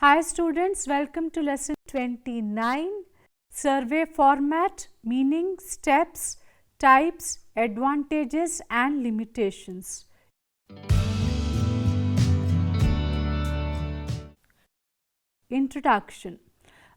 Hi students, welcome to lesson 29, survey format, meaning, steps, types, advantages and limitations. Introduction.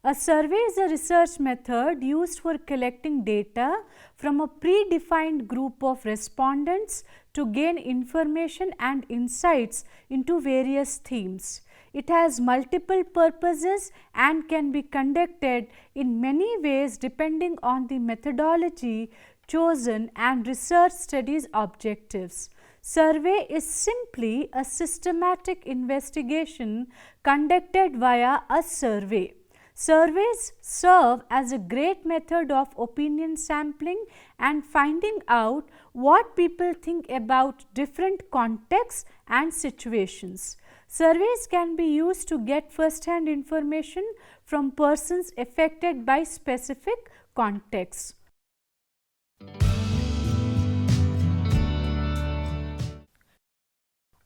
A survey is a research method used for collecting data from a predefined group of respondents to gain information and insights into various themes. It has multiple purposes and can be conducted in many ways depending on the methodology chosen and research studies objectives. Survey is simply a systematic investigation conducted via a survey. Surveys serve as a great method of opinion sampling and finding out what people think about different contexts and situations. Surveys can be used to get first-hand information from persons affected by specific contexts.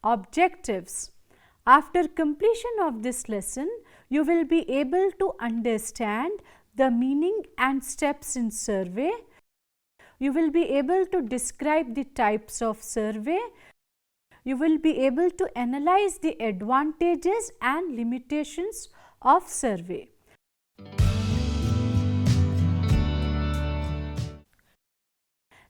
Objectives. After completion of this lesson, you will be able to understand the meaning and steps in survey. You will be able to describe the types of survey. You will be able to analyze the advantages and limitations of survey.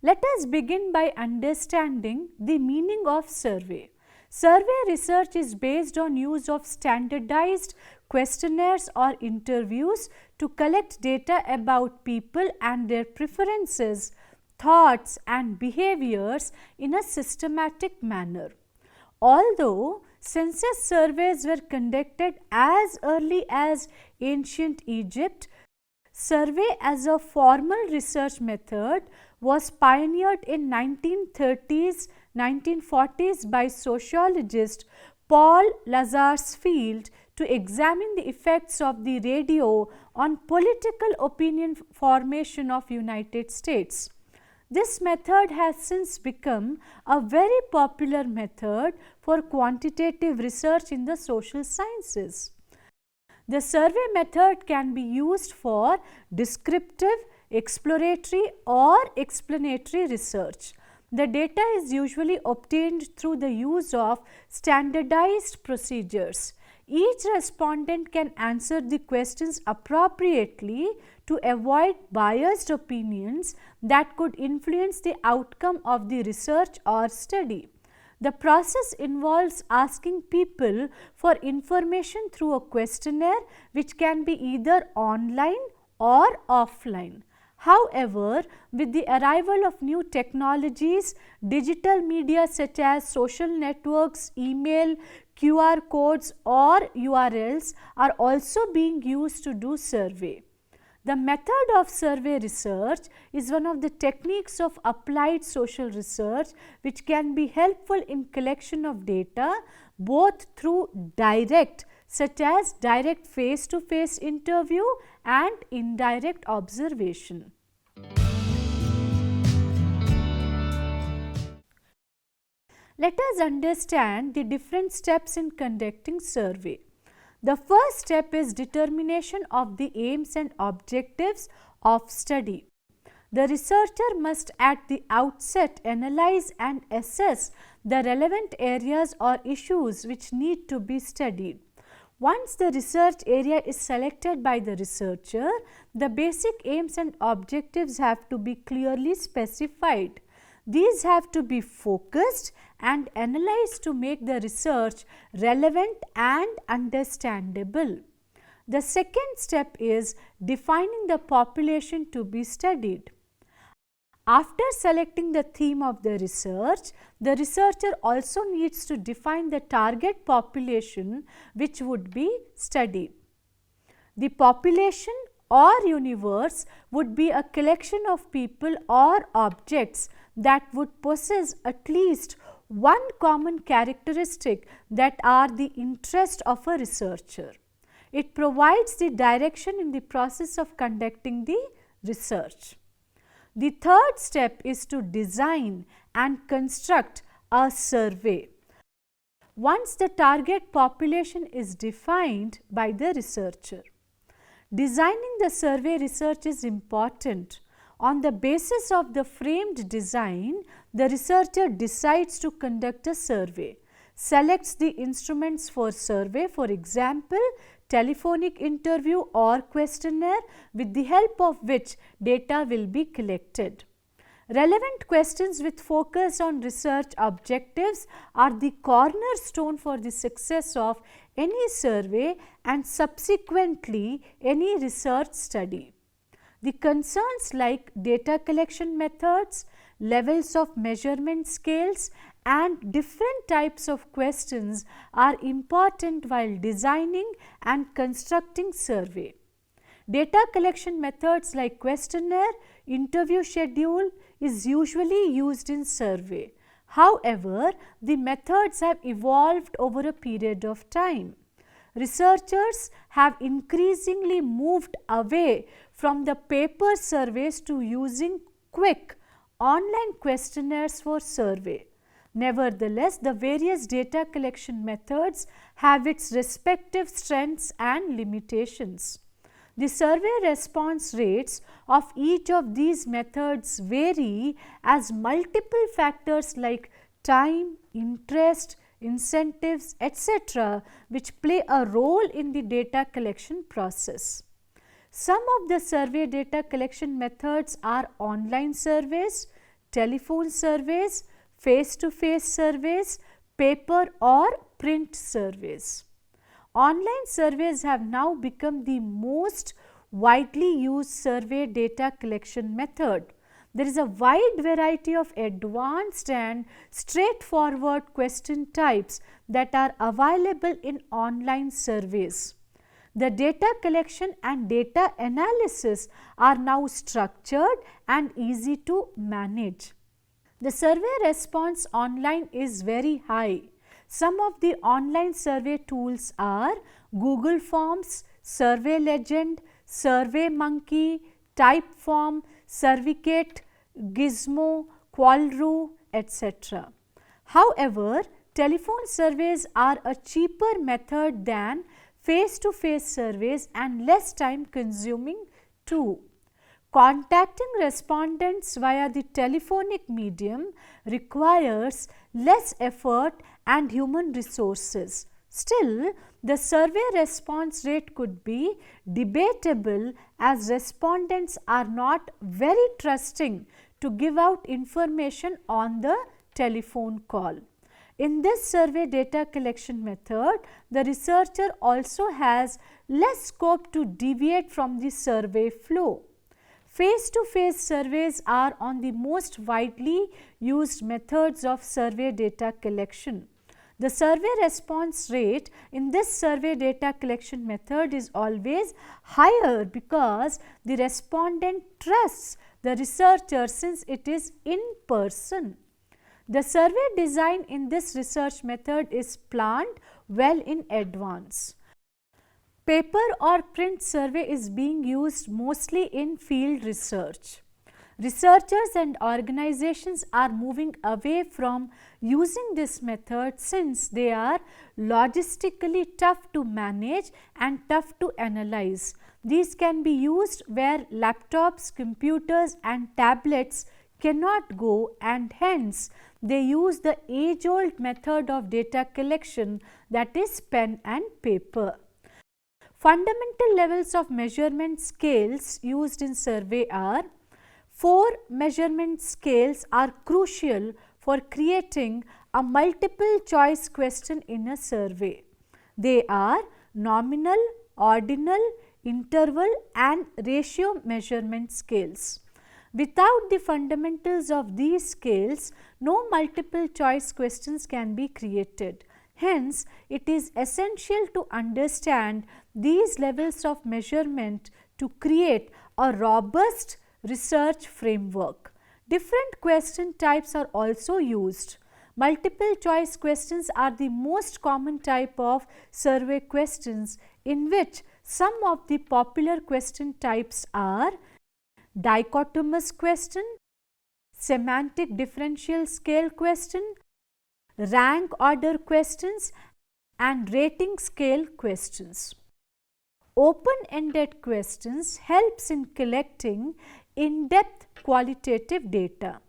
Let us begin by understanding the meaning of survey. Survey research is based on use of standardized questionnaires or interviews to collect data about people and their preferences, thoughts and behaviors in a systematic manner. Although census surveys were conducted as early as ancient Egypt, survey as a formal research method was pioneered in 1930s, 1940s by sociologist 𝗵𝗶𝗵𝗲 to examine the effects of the radio on political opinion formation of United States. This method has since become a very popular method for quantitative research in the social sciences. The survey method can be used for descriptive, exploratory or explanatory research. The data is usually obtained through the use of standardized procedures. Each respondent can answer the questions appropriately to avoid biased opinions that could influence the outcome of the research or study. The process involves asking people for information through a questionnaire which can be either online or offline. However, with the arrival of new technologies, digital media such as social networks, email, QR codes or URLs are also being used to do survey. The method of survey research is one of the techniques of applied social research which can be helpful in collection of data both through direct such as direct face-to-face interview and indirect observation. Let us understand the different steps in conducting survey. The first step is determination of the aims and objectives of study. The researcher must at the outset analyze and assess the relevant areas or issues which need to be studied. Once the research area is selected by the researcher, the basic aims and objectives have to be clearly specified. These have to be focused and analyzed to make the research relevant and understandable. The second step is defining the population to be studied. After selecting the theme of the research, the researcher also needs to define the target population which would be studied. The population or universe would be a collection of people or objects that would possess at least one common characteristic that are the interest of a researcher. It provides the direction in the process of conducting the research. The third step is to design and construct a survey. once the target population is defined by the researcher. Designing the survey research is important. On the basis of the framed design, the researcher decides to conduct a survey, selects the instruments for survey, for example, telephonic interview or questionnaire, with the help of which data will be collected. Relevant questions with focus on research objectives are the cornerstone for the success of any survey and subsequently any research study. The concerns like data collection methods, levels of measurement scales and different types of questions are important while designing and constructing survey. Data collection methods like questionnaire, interview schedule is usually used in survey. However, the methods have evolved over a period of time. Researchers have increasingly moved away from the paper surveys to using quick online questionnaires for survey. Nevertheless, the various data collection methods have its respective strengths and limitations. The survey response rates of each of these methods vary as multiple factors like time, interest, incentives, etc., which play a role in the data collection process. Some of the survey data collection methods are online surveys, telephone surveys, face-to-face surveys, paper or print surveys. Online surveys have now become the most widely used survey data collection method. There is a wide variety of advanced and straightforward question types that are available in online surveys. The data collection and data analysis are now structured and easy to manage. The survey response online is very high. Some of the online survey tools are Google Forms, Survey Legend, SurveyMonkey, Typeform, Surveycat, Gizmo, Qualru, etc. However, telephone surveys are a cheaper method than face-to-face surveys and less time consuming too. Contacting respondents via the telephonic medium requires less effort and human resources. Still, the survey response rate could be debatable as respondents are not very trusting to give out information on the telephone call. In this survey data collection method, the researcher also has less scope to deviate from the survey flow. Face-to-face surveys are on the most widely used methods of survey data collection. The survey response rate in this survey data collection method is always higher because the respondent trusts the researcher since it is in person. The survey design in this research method is planned well in advance. Paper or print survey is being used mostly in field research. Researchers and organizations are moving away from using this method since they are logistically tough to manage and tough to analyze. These can be used where laptops, computers and tablets cannot go, and hence they use the age-old method of data collection, that is pen and paper. Fundamental levels of measurement scales used in survey are: 4 measurement scales are crucial for creating a multiple choice question in a survey. They are nominal, ordinal, interval and ratio measurement scales. Without the fundamentals of these scales, no multiple choice questions can be created. Hence, it is essential to understand these levels of measurement to create a robust research framework. Different question types are also used. Multiple choice questions are the most common type of survey questions, in which some of the popular question types are dichotomous question, semantic differential scale question, rank order questions, and rating scale questions. Open-ended questions helps in collecting in-depth qualitative data.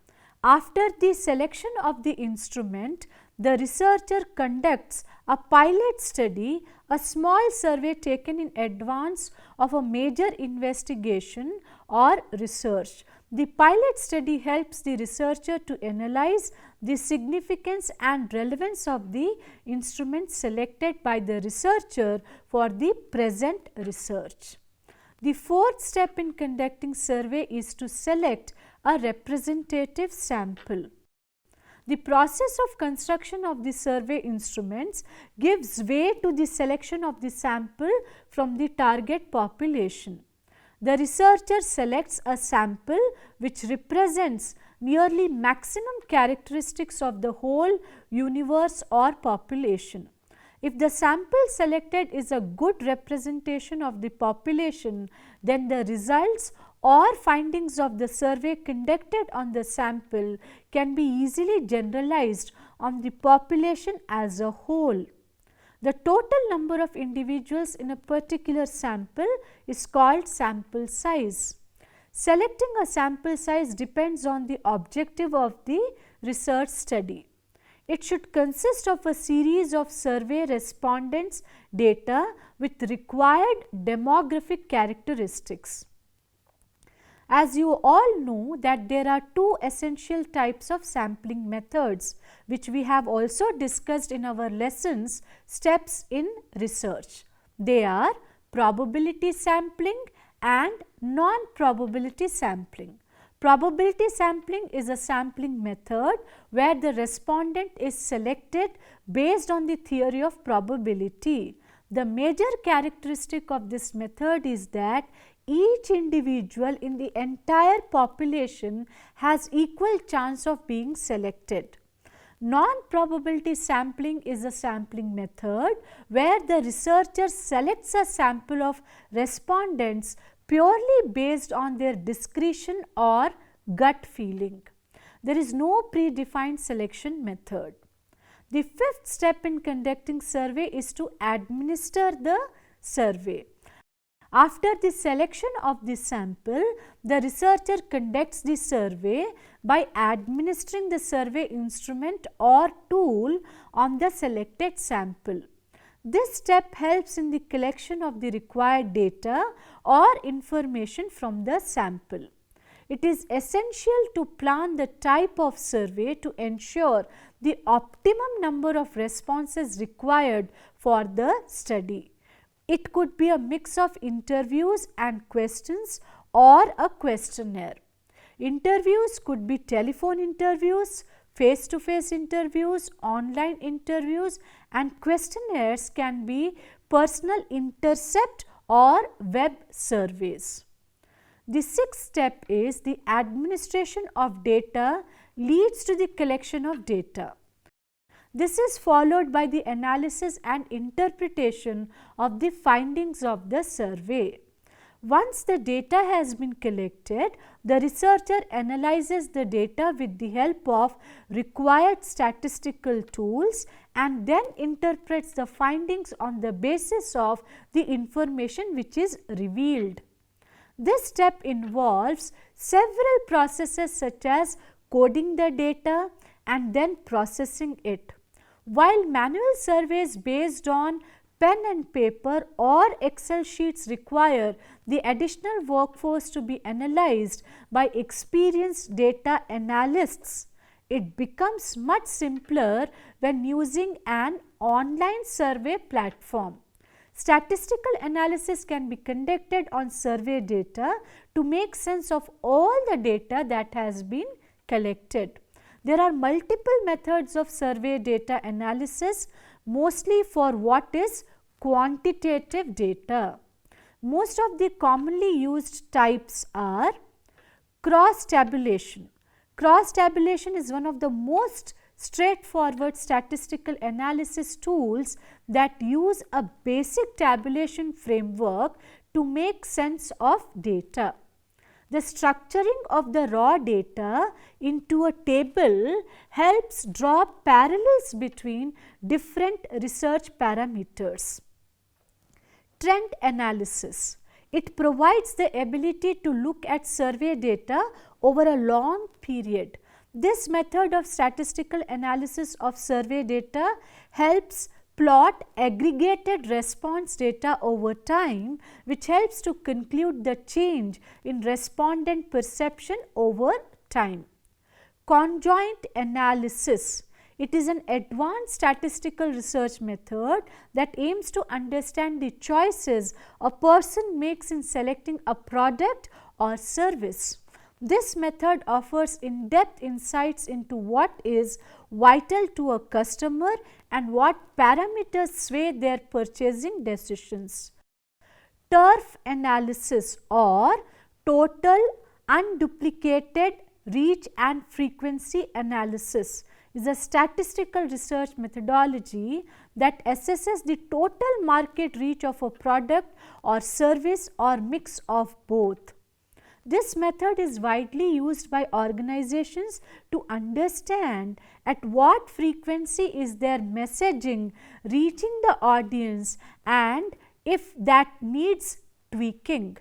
After the selection of the instrument, the researcher conducts a pilot study, a small survey taken in advance of a major investigation or research. The pilot study helps the researcher to analyze the significance and relevance of the instrument selected by the researcher for the present research. The fourth step in conducting survey is to select a representative sample. The process of construction of the survey instruments gives way to the selection of the sample from the target population. The researcher selects a sample which represents nearly maximum characteristics of the whole universe or population. If the sample selected is a good representation of the population, then the results or findings of the survey conducted on the sample can be easily generalized on the population as a whole. The total number of individuals in a particular sample is called sample size. Selecting a sample size depends on the objective of the research study. It should consist of a series of survey respondents' data with required demographic characteristics. As you all know that there are two essential types of sampling methods, which we have also discussed in our lessons steps in research. They are probability sampling and non-probability sampling. Probability sampling is a sampling method where the respondent is selected based on the theory of probability. The major characteristic of this method is that each individual in the entire population has equal chance of being selected. Non-probability sampling is a sampling method where the researcher selects a sample of respondents purely based on their discretion or gut feeling. There is no predefined selection method. The fifth step in conducting survey is to administer the survey. After the selection of the sample, the researcher conducts the survey by administering the survey instrument or tool on the selected sample. This step helps in the collection of the required data or information from the sample. It is essential to plan the type of survey to ensure the optimum number of responses required for the study. It could be a mix of interviews and questions or a questionnaire. Interviews could be telephone interviews, face-to-face interviews, online interviews, and questionnaires can be personal intercept or web surveys. The sixth step is the administration of data leads to the collection of data. This is followed by the analysis and interpretation of the findings of the survey. Once the data has been collected, the researcher analyzes the data with the help of required statistical tools and then interprets the findings on the basis of the information which is revealed. This step involves several processes such as coding the data and then processing it. While manual surveys based on pen and paper or Excel sheets require the additional workforce to be analyzed by experienced data analysts, it becomes much simpler when using an online survey platform. Statistical analysis can be conducted on survey data to make sense of all the data that has been collected. There are multiple methods of survey data analysis, mostly for what is quantitative data. Most of the commonly used types are cross-tabulation. Cross-tabulation is one of the most straightforward statistical analysis tools that use a basic tabulation framework to make sense of data. The structuring of the raw data into a table helps draw parallels between different research parameters. Trend analysis. It provides the ability to look at survey data over a long period. This method of statistical analysis of survey data helps plot aggregated response data over time, which helps to conclude the change in respondent perception over time. Conjoint analysis. It is an advanced statistical research method that aims to understand the choices a person makes in selecting a product or service. This method offers in-depth insights into what is vital to a customer and what parameters sway their purchasing decisions. TURF analysis, or total unduplicated reach and frequency analysis, is a statistical research methodology that assesses the total market reach of a product or service or mix of both. This method is widely used by organizations to understand at what frequency is their messaging reaching the audience and if that needs tweaking.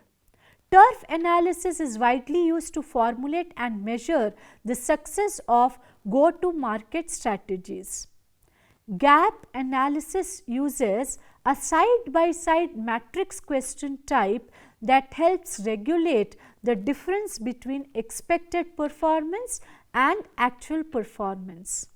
TURF analysis is widely used to formulate and measure the success of go-to-market strategies. Gap analysis uses a side-by-side matrix question type that helps regulate the difference between expected performance and actual performance.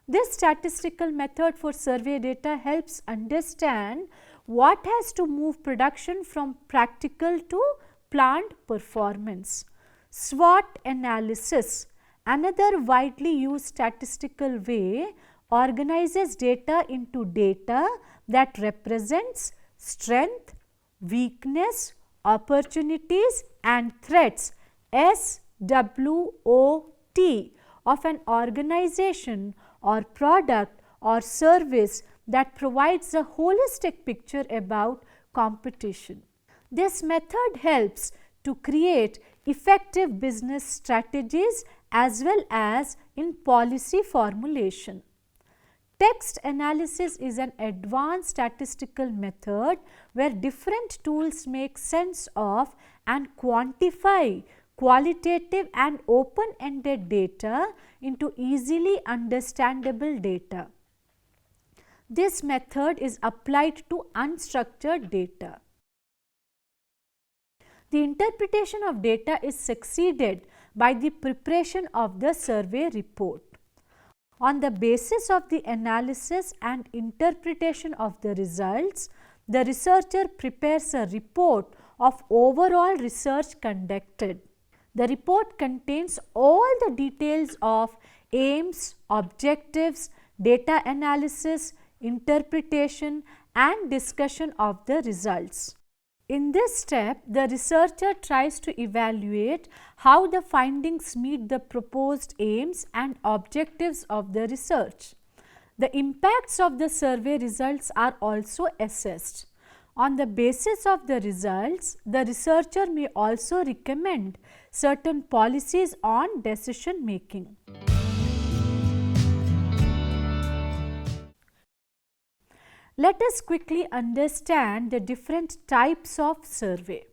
This statistical method for survey data helps understand what has to move production from practical to planned performance. SWOT analysis, another widely used statistical way, organizes data into data that represents strength, weakness, opportunities and threats SWOT of an organization or product or service that provides a holistic picture about competition. This method helps to create effective business strategies as well as in policy formulation. Text analysis is an advanced statistical method where different tools make sense of and quantify qualitative and open-ended data into easily understandable data. This method is applied to unstructured data. The interpretation of data is succeeded by the preparation of the survey report. On the basis of the analysis and interpretation of the results, the researcher prepares a report of overall research conducted. The report contains all the details of aims, objectives, data analysis, interpretation and discussion of the results. In this step, the researcher tries to evaluate how the findings meet the proposed aims and objectives of the research. The impacts of the survey results are also assessed. On the basis of the results, the researcher may also recommend certain policies on decision making. Let us quickly understand the different types of survey.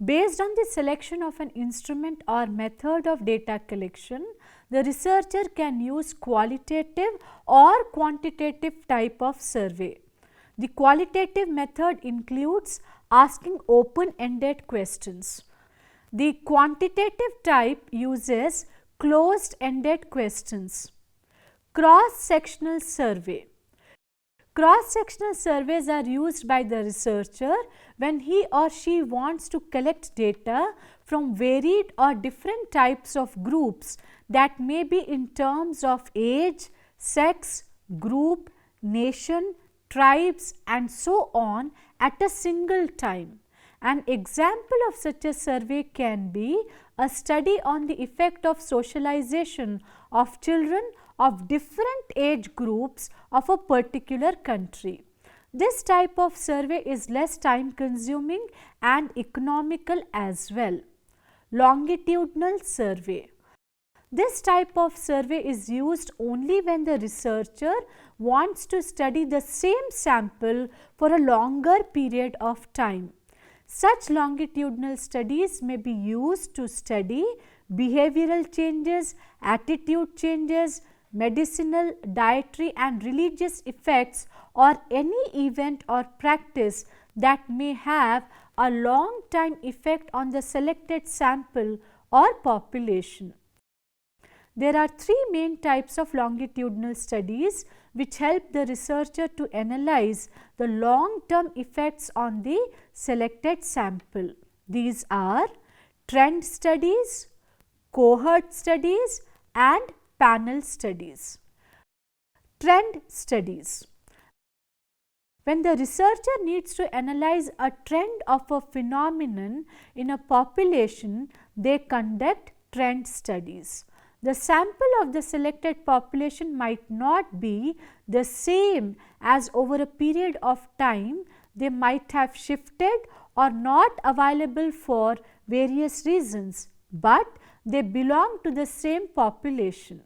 Based on the selection of an instrument or method of data collection, the researcher can use qualitative or quantitative type of survey. The qualitative method includes asking open-ended questions. The quantitative type uses closed-ended questions. Cross-sectional survey. Cross-sectional surveys are used by the researcher when he or she wants to collect data from varied or different types of groups that may be in terms of age, sex, group, nation, tribes and so on at a single time. An example of such a survey can be a study on the effect of socialization of children of different age groups of a particular country. This type of survey is less time consuming and economical as well. longitudinal survey. This type of survey is used only when the researcher wants to study the same sample for a longer period of time. Such longitudinal studies may be used to study behavioral changes, attitude changes, medicinal, dietary and religious effects, or any event or practice that may have a long time effect on the selected sample or population. There are three main types of longitudinal studies which help the researcher to analyze the long-term effects on the selected sample. These are trend studies, cohort studies and panel studies. Trend studies. When the researcher needs to analyze a trend of a phenomenon in a population, they conduct trend studies. The sample of the selected population might not be the same as over a period of time. They might have shifted or not available for various reasons, but they belong to the same population.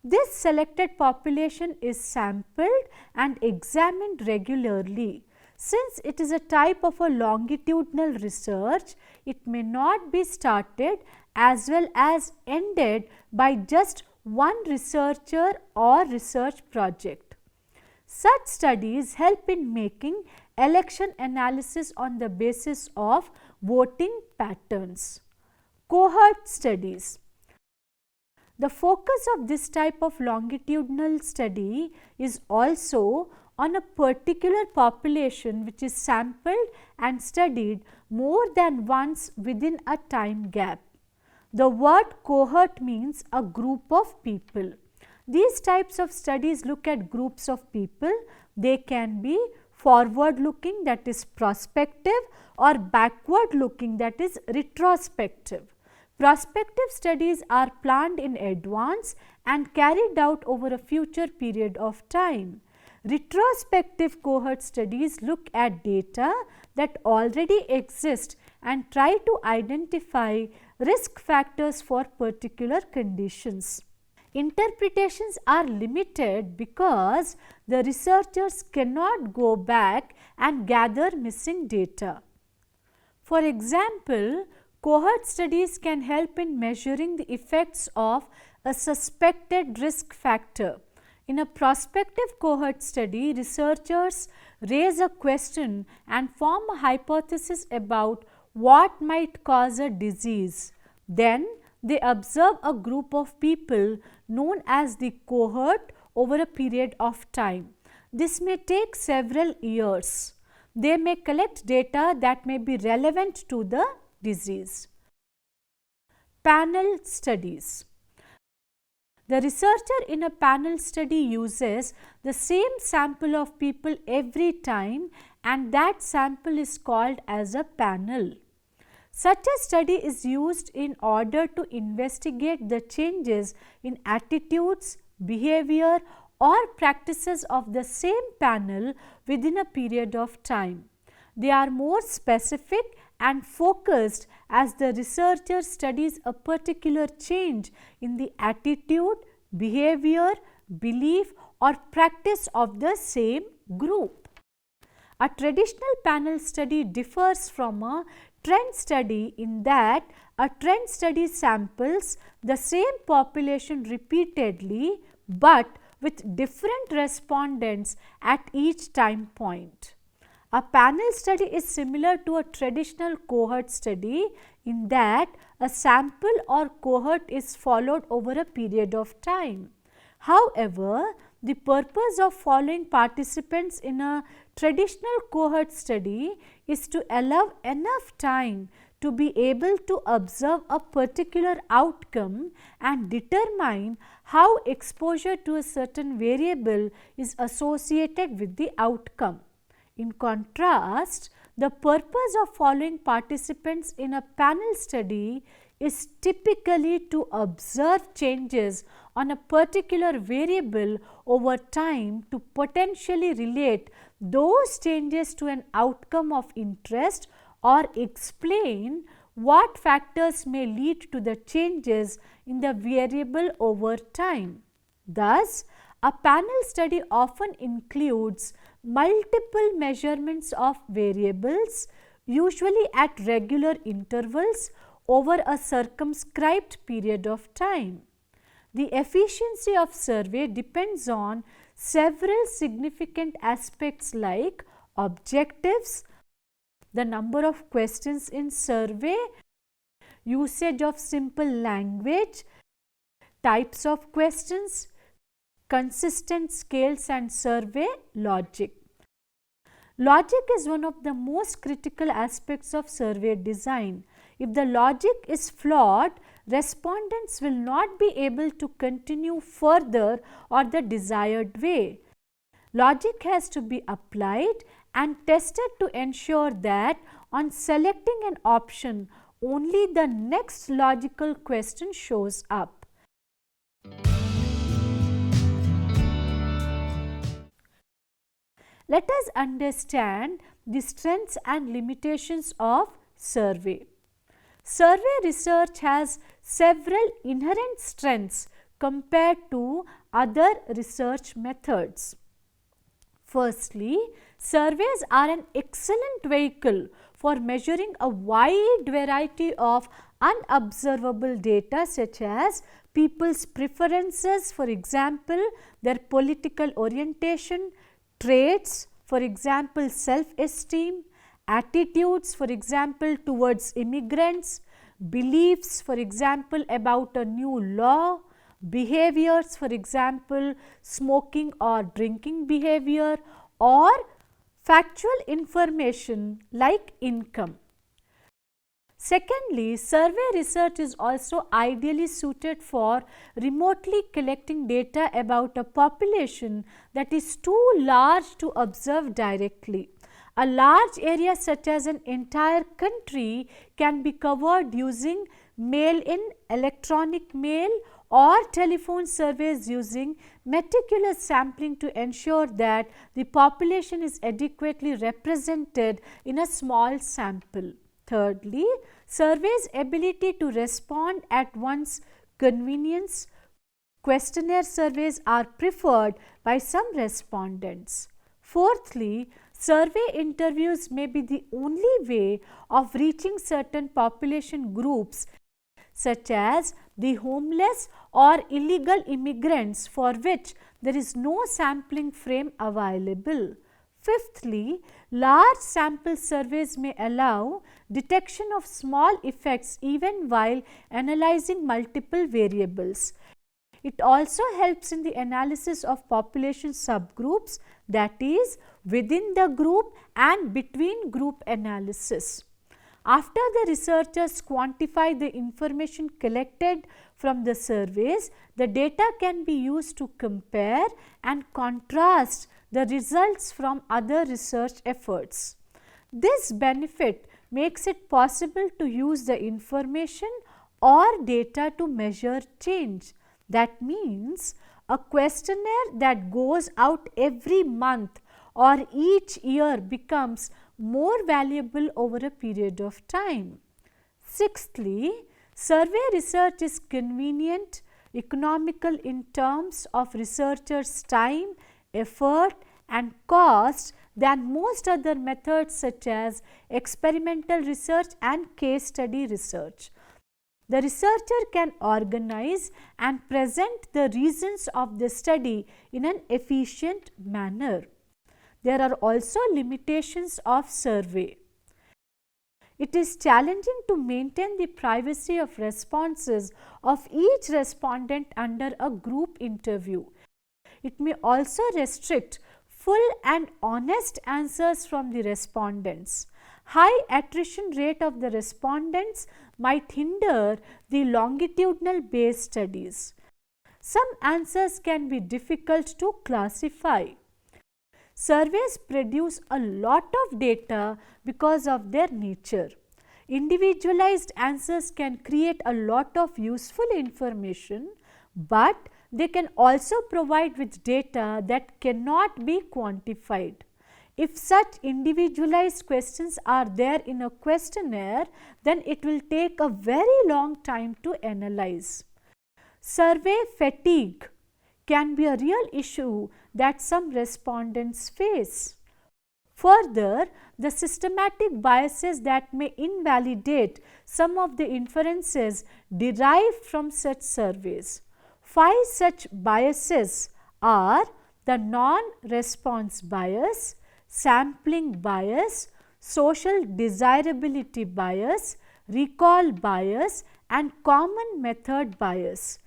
This selected population is sampled and examined regularly. Since it is a type of a longitudinal research, it may not be started as well as ended by just one researcher or research project. Such studies help in making election analysis on the basis of voting patterns. Cohort studies. The focus of this type of longitudinal study is also on a particular population which is sampled and studied more than once within a time gap. The word cohort means a group of people. These types of studies look at groups of people. They can be forward looking, that is prospective, or backward looking, that is retrospective. Prospective studies are planned in advance and carried out over a future period of time. Retrospective cohort studies look at data that already exist and try to identify risk factors for particular conditions. Interpretations are limited because the researchers cannot go back and gather missing data. For example, cohort studies can help in measuring the effects of a suspected risk factor. In a prospective cohort study, researchers raise a question and form a hypothesis about what might cause a disease. Then they observe a group of people known as the cohort over a period of time. This may take several years. They may collect data that may be relevant to the disease. Panel studies. The researcher in a panel study uses the same sample of people every time, and that sample is called as a panel. Such a study is used in order to investigate the changes in attitudes, behavior or practices of the same panel within a period of time. They are more specific and focused as the researcher studies a particular change in the attitude, behavior, belief or practice of the same group. A traditional panel study differs from a trend study in that a trend study samples the same population repeatedly but with different respondents at each time point. A panel study is similar to a traditional cohort study in that a sample or cohort is followed over a period of time. However, the purpose of following participants in a traditional cohort study is to allow enough time to be able to observe a particular outcome and determine how exposure to a certain variable is associated with the outcome. In contrast, the purpose of following participants in a panel study is typically to observe changes on a particular variable over time to potentially relate those changes to an outcome of interest or explain what factors may lead to the changes in the variable over time. Thus, a panel study often includes multiple measurements of variables, usually at regular intervals over a circumscribed period of time. The efficiency of survey depends on several significant aspects like objectives, the number of questions in survey, usage of simple language, types of questions, consistent scales and survey logic. Logic is one of the most critical aspects of survey design. If the logic is flawed, respondents will not be able to continue further or the desired way. Logic has to be applied and tested to ensure that on selecting an option, only the next logical question shows up. Let us understand the strengths and limitations of survey. Survey research has several inherent strengths compared to other research methods. Firstly, surveys are an excellent vehicle for measuring a wide variety of unobservable data such as people's preferences, for example, their political orientation, traits, for example, self-esteem, attitudes, for example, towards immigrants, beliefs, for example, about a new law, behaviors, for example, smoking or drinking behavior, or factual information like income. Secondly, survey research is also ideally suited for remotely collecting data about a population that is too large to observe directly. A large area such as an entire country can be covered using mail-in, electronic mail, or telephone surveys using meticulous sampling to ensure that the population is adequately represented in a small sample. Thirdly, survey's ability to respond at one's convenience. Questionnaire surveys are preferred by some respondents. Fourthly, survey interviews may be the only way of reaching certain population groups such as the homeless or illegal immigrants for which there is no sampling frame available. Fifthly, large sample surveys may allow detection of small effects even while analyzing multiple variables. It also helps in the analysis of population subgroups, that is, within the group and between group analysis. After the researchers quantify the information collected from the surveys, the data can be used to compare and contrast the results from other research efforts. This benefit makes it possible to use the information or data to measure change. That means a questionnaire that goes out every month or each year becomes more valuable over a period of time. Sixthly, survey research is convenient, economical in terms of researchers' time, effort and cost than most other methods such as experimental research and case study research. The researcher can organize and present the reasons of the study in an efficient manner. There are also limitations of survey. It is challenging to maintain the privacy of responses of each respondent under a group interview. It may also restrict full and honest answers from the respondents. High attrition rate of the respondents might hinder the longitudinal based studies. Some answers can be difficult to classify. Surveys produce a lot of data because of their nature. Individualized answers can create a lot of useful information, but they can also provide with data that cannot be quantified. If such individualized questions are there in a questionnaire, then it will take a very long time to analyze. Survey fatigue can be a real issue that some respondents face. Further, the systematic biases that may invalidate some of the inferences derived from such surveys. 5 such biases are the non-response bias, sampling bias, social desirability bias, recall bias, and common method bias.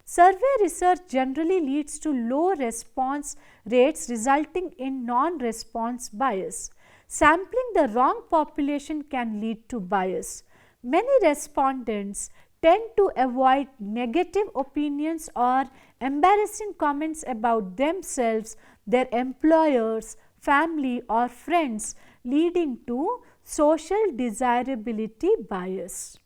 Survey research generally leads to low response rates resulting in non-response bias. Sampling the wrong population can lead to bias. Many respondents tend to avoid negative opinions or embarrassing comments about themselves, their employers, family or friends, leading to social desirability bias.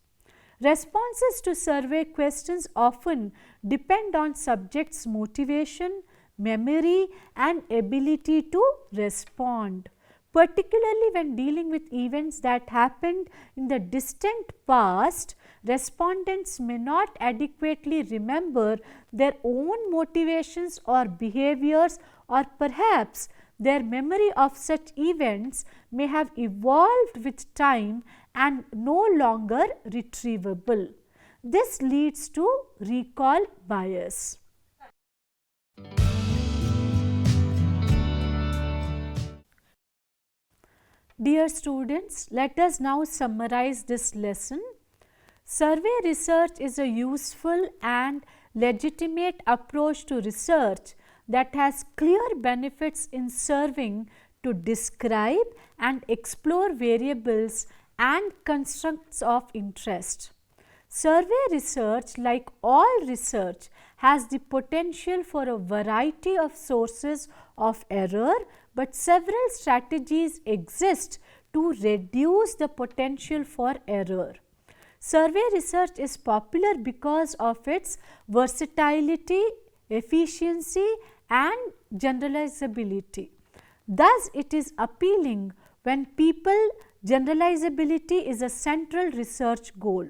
Responses to survey questions often depend on subjects' motivation, memory and ability to respond. Particularly when dealing with events that happened in the distant past, respondents may not adequately remember their own motivations or behaviors, or perhaps their memory of such events may have evolved with time and no longer retrievable. This leads to recall bias. Dear students, let us now summarize this lesson. Survey research is a useful and legitimate approach to research that has clear benefits in serving to describe and explore variables and constructs of interest. Survey research, like all research, has the potential for a variety of sources of error, but several strategies exist to reduce the potential for error. Survey research is popular because of its versatility, efficiency and generalizability. Thus, it is appealing when generalizability is a central research goal.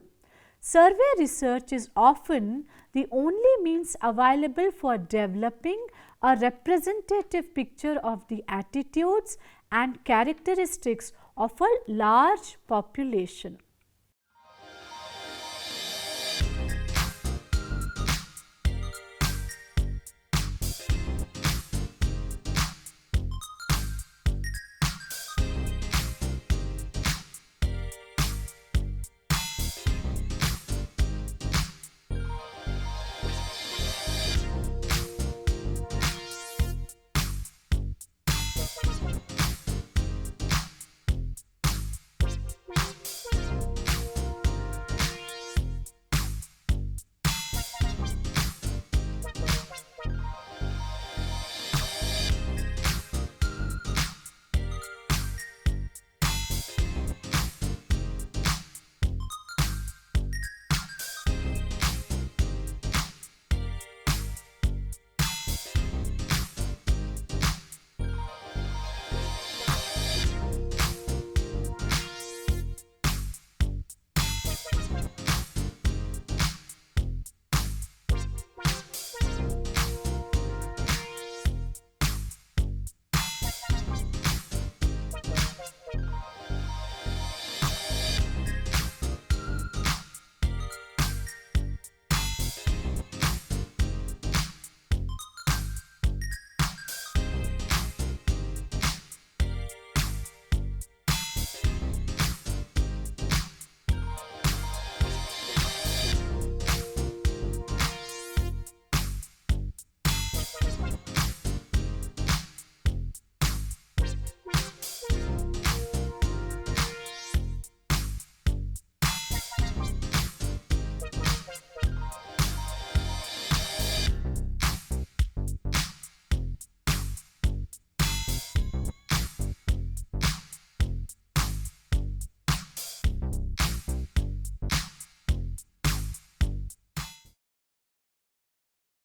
Survey research is often the only means available for developing a representative picture of the attitudes and characteristics of a large population.